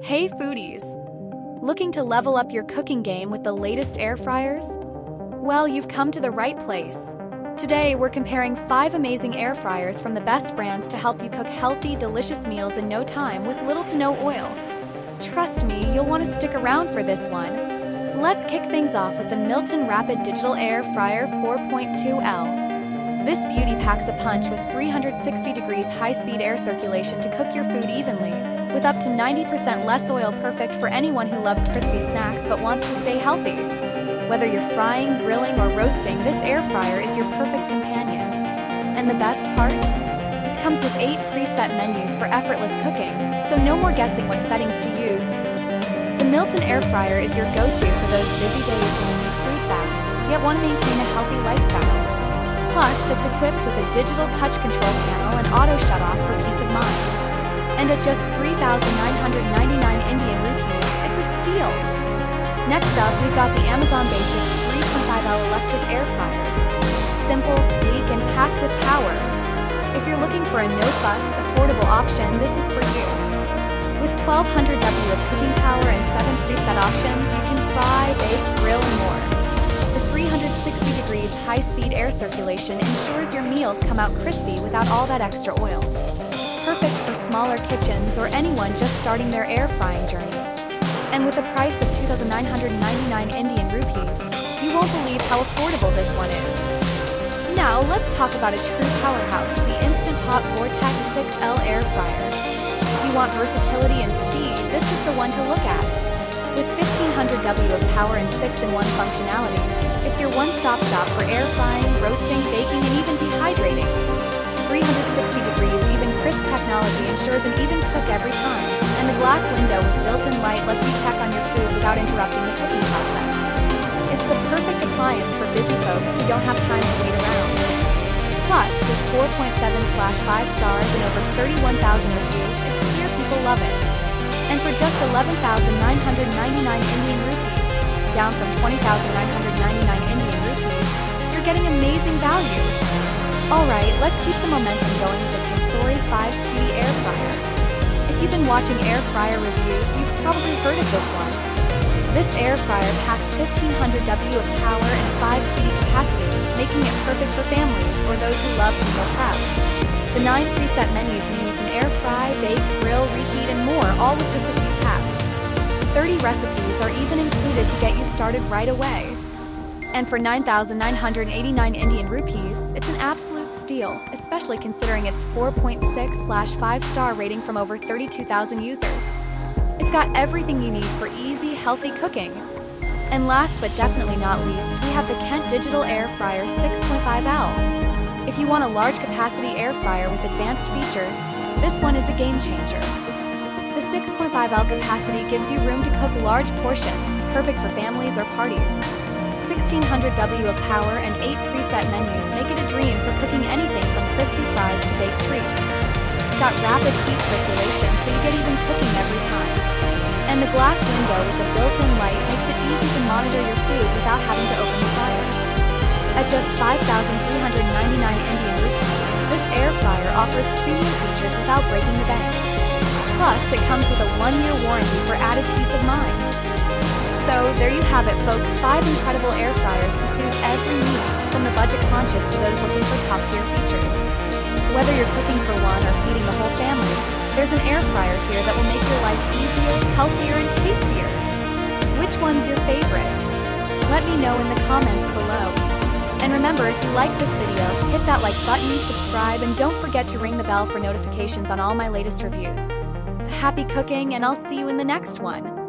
Hey foodies! Looking to level up your cooking game with the latest air fryers? Well, you've come to the right place. Today, we're comparing 5 amazing air fryers from the best brands to help you cook healthy, delicious meals in no time with little to no oil. Trust me, you'll want to stick around for this one. Let's kick things off with the Milton Rapid Digital Air Fryer 4.2L. This beauty packs a punch with 360 degrees high-speed air circulation to cook your food evenly, with up to 90% less oil, perfect for anyone who loves crispy snacks but wants to stay healthy. Whether you're frying, grilling, or roasting, this air fryer is your perfect companion. And the best part? It comes with 8 preset menus for effortless cooking, so no more guessing what settings to use. The Milton air fryer is your go-to for those busy days when you need food fast, yet want to maintain a healthy lifestyle. Plus, it's equipped with a digital touch control panel and auto shutoff for peace of mind. And at just 3,999 Indian rupees, it's a steal. Next up, we've got the Amazon Basics 3.5L electric air fryer. Simple, sleek, and packed with power. If you're looking for a no-fuss, affordable option, this is for you. With 1,200 W of cooking power and 7 preset options, you can fry, bake, grill, and more. The 360 degrees high-speed air circulation ensures your meals come out crispy without all that extra oil. Perfect for smaller kitchens or anyone just starting their air frying journey. And with a price of 2,999 Indian rupees, you won't believe how affordable this one is. Now, let's talk about a true powerhouse, the Instant Pot Vortex 6L air fryer. If you want versatility and speed, this is the one to look at. With 1,500 W of power and 6-in-1 functionality, it's your one-stop shop for air frying, roasting, baking, and even dehydrating. 360 degrees even crisp technology ensures an even cook every time, and the glass window with built-in light lets you check on your food without interrupting the cooking process. It's the perfect appliance for busy folks who don't have time to wait around. Plus, with 4.7/5 stars and over 31,000 reviews, it's clear people love it. And for just 11,999 Indian rupees, down from 20,999 Indian rupees, you're getting amazing value. Alright, let's keep the momentum going with the COSORI 5PD air fryer. If you've been watching air fryer reviews, you've probably heard of this one. This air fryer packs 1,500 W of power and 5 PD capacity, making it perfect for families or those who love to meal prep. The 9 preset menus mean you can air fry, bake, grill, reheat, and more, all with just a few taps. 30 recipes are even included to get you started right away. And for 9,989 Indian rupees, it's an absolute steal, especially considering its 4.6/5 star rating from over 32,000 users. It's got everything you need for easy, healthy cooking. And last but definitely not least, we have the Kent Digital Air Fryer 6.5L. If you want a large capacity air fryer with advanced features, this one is a game changer. The 6.5L capacity gives you room to cook large portions, perfect for families or parties. 1,600 W of power and 8 preset menus make it a dream for cooking anything from crispy fries to baked treats. It's got rapid heat circulation, so you get even cooking every time. And the glass window with the built-in light makes it easy to monitor your food without having to open the fryer. At just 5,399 Indian rupees, this air fryer offers premium features without breaking the bank. Plus, it comes with a 1-year warranty for added peace of mind. So, there you have it, folks, 5 incredible air fryers to suit every need, from the budget-conscious to those looking for top-tier features. Whether you're cooking for one or feeding the whole family, there's an air fryer here that will make your life easier, healthier, and tastier. Which one's your favorite? Let me know in the comments below. And remember, if you like this video, hit that like button, subscribe, and don't forget to ring the bell for notifications on all my latest reviews. Happy cooking, and I'll see you in the next one.